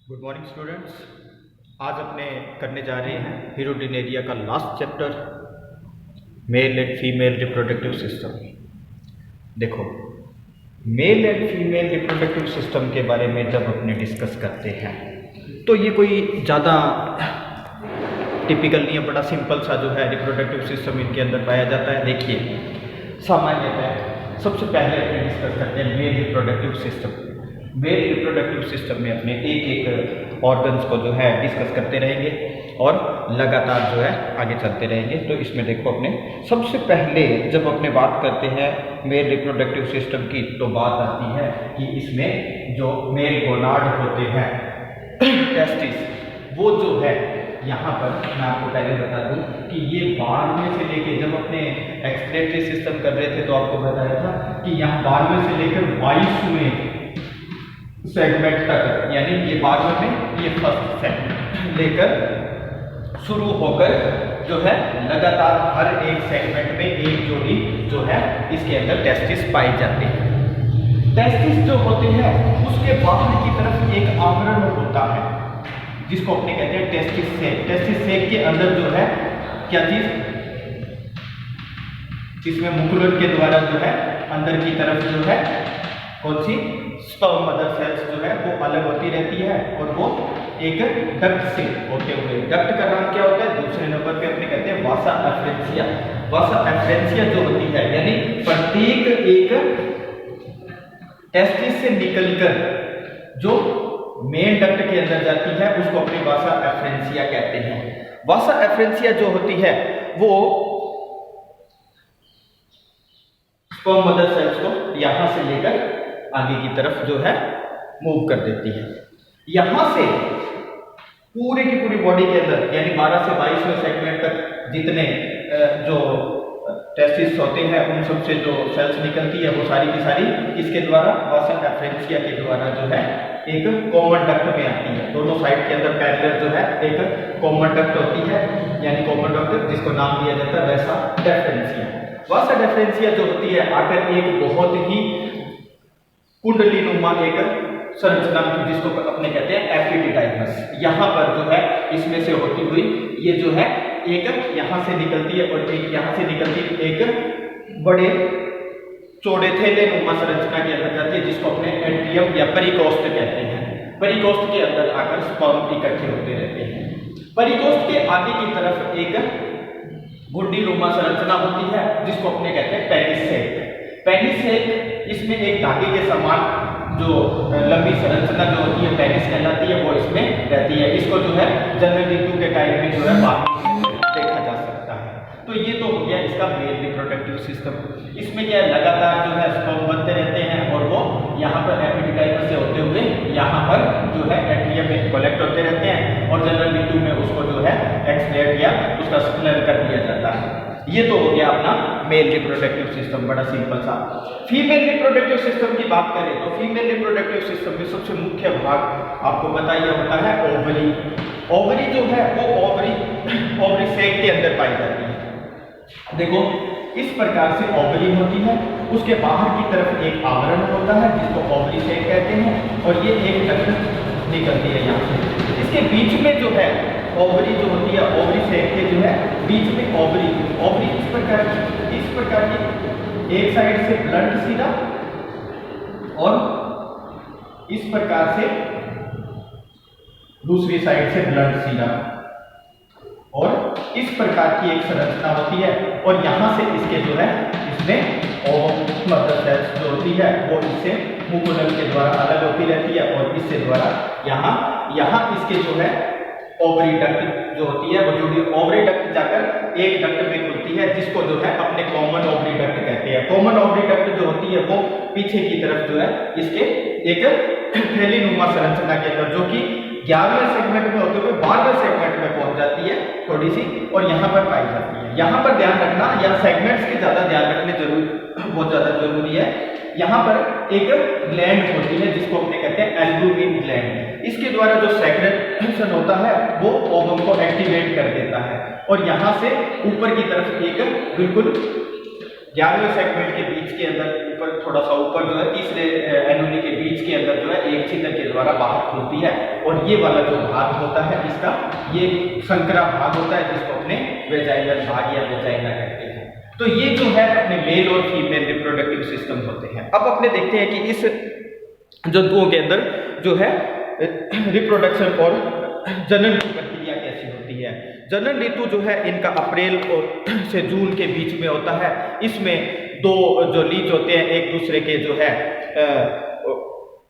Good morning students. आज अपने करने जा रहे हैं हीरोडिनेरिया का last chapter, male and female reproductive system. देखो, male and female reproductive system के बारे में जब अपने डिस्कस करते हैं तो ये कोई ज़्यादा टिपिकल नहीं है, बड़ा सिंपल सा जो है रिप्रोडक्टिव सिस्टम इनके अंदर पाया जाता है। देखिए, सामान्यतः सबसे पहले अपने डिस्कस करते हैं male reproductive system. Male reproductive system में अपने एक एक ऑर्गन्स को जो है डिस्कस करते रहेंगे और लगातार जो है आगे चलते रहेंगे। तो इसमें देखो, अपने सबसे पहले जब अपने बात करते हैं मेल रिप्रोडक्टिव सिस्टम की तो बात आती है कि इसमें जो मेल गोनाड होते हैं टेस्टिस, वो जो है यहाँ पर मैं आपको पहले बता दूं कि ये बारहवें में से लेके जब अपने एक्सक्रेटरी सिस्टम कर रहे थे तो आपको बताया था कि यहाँ बारहवें से लेकर 22वें सेगमेंट तक, यानी ये 12वें में ये फर्स्ट सेगमेंट लेकर शुरू होकर जो है लगातार हर एक सेगमेंट में एक जोड़ी जो है इसके अंदर टेस्टिस पाए जाते हैं। टेस्टिस जो होते हैं उसके बाहर की तरफ एक आवरण होता है जिसको अपने कहते हैं टेस्टिस सेक। टेस्टिस सेक के अंदर जो है क्या चीज, इसमें मुकुलन के द्वारा जो है अंदर की तरफ जो है कौन सी स्पर्म मदर सेल्स जो है वो अलग होती रहती है और वो एक डक्ट से होते हुए, डक्ट का नाम क्या होता है, दूसरे नंबर पे अपने कहते हैं वासा एफरेंसिया। वासा एफरेंसिया जो होती है यानी प्रत्येक एक टेस्टिस से निकलकर जो मेन डक्ट के अंदर जाती है उसको अपने वासा एफरेंसिया कहते हैं। वासा एफरेंसिया जो होती है वो स्पर्म मदर सेल्स को यहां से लेकर आगे की तरफ जो है मूव कर देती है। यहां से पूरी की पूरी बॉडी के अंदर यानी 12 से 22वें सेगमेंट तक जितने जो टेस्टिस होते हैं उन सब से जो सेल्स निकलती है वो सारी की सारी इसके द्वारा वासा एफरेंसिया के द्वारा जो है एक कॉमन डक्ट में आती है। दोनों साइड के अंदर पैरेलल जो है एक कॉमन डक्ट होती है, यानी कॉमन डक्ट जिसको नाम दिया जाता है वैसा डेफरेंसिया। वासा डेफरेंसिया जो होती है आकर एक बहुत ही कुंडली नुमा एक संरचना जिसको अपने कहते हैं एपिडिडाइमस, यहाँ पर जो है इसमें से होती हुई ये जो है एक यहाँ से निकलती है और एक यहाँ से निकलती है, एक बड़े चौड़े थैले नुमा संरचना के अंदर जाती है जिसको अपने एट्रियम या परिकोष्ठ कहते हैं। परिकोष्ठ के अंदर आकर स्पर्म इकट्ठे होते रहते हैं। परिकोष्ठ के आगे की तरफ एक गुड्डी नुमा संरचना होती है जिसको अपने कहते हैं पेनिस सेक। पेनिस सेक इसमें एक धागे के समान जो लंबी संरचना जो होती है पेनिस कहलाती है वो इसमें रहती है। इसको जो है जनरल ऋतु के टाइम में जो है देखा जा सकता है। तो ये तो हो गया इसका मेल रिप्रोडक्टिव सिस्टम। इसमें क्या है, लगातार जो है स्पर्म बनते रहते हैं और वो यहाँ पर एपिडिडाइमस से होते हुए यहाँ पर जो है एट्रियम में कलेक्ट होते रहते हैं और जनरल ऋतु में उसको जो है एक्सलेट या उसका स्क्लेर कर दिया जाता है। ये तो हो गया अपना मेल रिप्रोडक्टिव सिस्टम, बड़ा सिंपल सा। फीमेल रिप्रोडक्टिव सिस्टम की बात करें तो फीमेल रिप्रोडक्टिव सिस्टम में सबसे मुख्य भाग आपको बताइए होता है ओवरी। ओवरी जो है वो ओवरी सेक के अंदर पाई जाती है। देखो, इस प्रकार से ओवरी होती है, उसके बाहर की तरफ एक आवरण होता है जिसको ओवरी सेक कहते हैं और ये एक डक्ट निकलती है यहाँ से। इसके बीच में जो है ओवरी जो होती है, ओवरी सेक के जो है बीच में ओवरी इस प्रकार की एक साइड से ब्लंट सीधा और इस प्रकार से दूसरी साइड से ब्लंट सीधा और इस प्रकार की एक संरचना होती है और यहां से इसके जो है इसमें मदर सेल्स जो होती है वो इससे मुकुलन के द्वारा अलग होती रहती है और इससे द्वारा यहाँ इसके जो है ओवरी डक्ट जो होती है वो जुड़ी ओवरी डक्ट जाकर एक डक्ट में खुलती है जिसको जो है अपने कॉमन ओवरी डक्ट कहते हैं। कॉमन ओवरी डक्ट जो होती है वो पीछे की तरफ जो है इसके एक थैली नुमा संरचना के अंदर जो कि 11वें सेगमेंट में होते हुए 12वें सेगमेंट में पहुंच जाती है थोड़ी सी और यहाँ पर पाई जाती है। यहाँ पर ध्यान रखना, या सेगमेंट्स के ज्यादा ध्यान रखने बहुत ज्यादा जरूरी है। यहाँ पर एक ग्लैंड होती है जिसको अपने कहते हैं एल्बुमिन ग्लैंड। इसके द्वारा जो सेक्रेशन होता है वो ओवम को एक्टिवेट कर देता है और यहाँ से ऊपर की तरफ एक बिल्कुल 11वें सेगमेंट के बीच के अंदर ऊपर थोड़ा सा ऊपर जो है तीसरे एनुली के बीच के अंदर जो है एक छिद्र के द्वारा बाहर खुलती है और ये वाला जो भाग होता है इसका ये संकरा भाग होता है जिसको अपने वेजाइनल भाग या वेजाइना कहते हैं। तो ये जो है अपने मेल और फीमेल रिप्रोडक्टिव सिस्टम होते हैं। अब अपने देखते हैं कि इस जंतुओं के अंदर जो है रिप्रोडक्शन और जनन की प्रक्रिया कैसी होती है। जनन ऋतु जो है इनका अप्रैल और से जून के बीच में होता है। इसमें दो जो लीच होते हैं एक दूसरे के जो है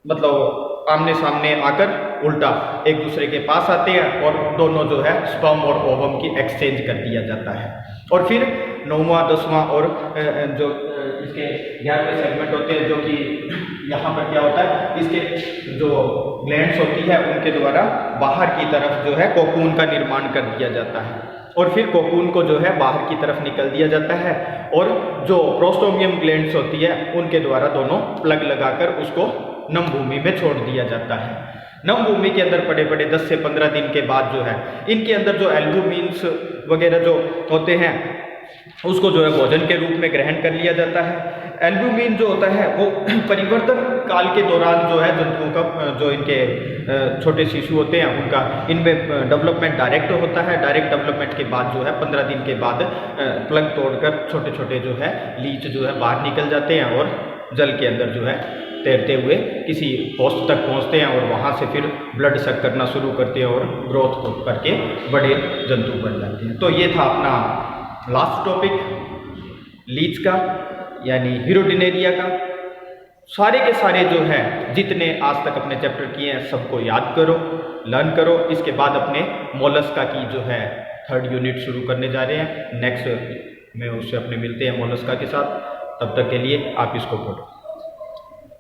मतलब आमने सामने आकर उल्टा एक दूसरे के पास आते हैं और दोनों जो है स्पर्म और ओवम की एक्सचेंज कर दिया जाता है। और फिर 9वां 10वां और जो इसके 11वें सेगमेंट होते हैं जो कि यहाँ पर क्या होता है इसके जो ग्लैंड्स होती है उनके द्वारा बाहर की तरफ जो है कोकून का निर्माण कर दिया जाता है और फिर कोकून को जो है बाहर की तरफ निकल दिया जाता है और जो प्रोस्टोमियम ग्लैंड्स होती है उनके द्वारा दोनों प्लग लगाकर उसको नम भूमि में छोड़ दिया जाता है। नम भूमि के अंदर पड़े पड़े 10 से 15 दिन के बाद जो है इनके अंदर जो एल्ब्यूमिन्स वगैरह जो होते हैं उसको जो है भोजन के रूप में ग्रहण कर लिया जाता है। एल्ब्यूमिन जो होता है वो परिवर्तन काल के दौरान जो है जंतुओं का जो इनके छोटे शिशु होते हैं उनका इनमें डेवलपमेंट डायरेक्ट होता है। डायरेक्ट डेवलपमेंट के बाद जो है 15 दिन के बाद प्लग तोड़कर छोटे छोटे जो है लीच जो है बाहर निकल जाते हैं और जल के अंदर जो है तैरते हुए किसी पोस्ट तक पहुंचते हैं और वहां से फिर ब्लड सक करना शुरू करते हैं और ग्रोथ करके बड़े जंतु बन जाते हैं। तो ये था अपना लास्ट टॉपिक लीच का यानी हिरोडिनेरिया का। सारे के सारे जो है जितने आज तक अपने चैप्टर किए हैं सबको याद करो, लर्न करो। इसके बाद अपने मोलस्का की जो है 3rd यूनिट शुरू करने जा रहे हैं। नेक्स्ट में उससे अपने मिलते हैं मोलस्का के साथ। तब तक के लिए आप इसको पढ़ो।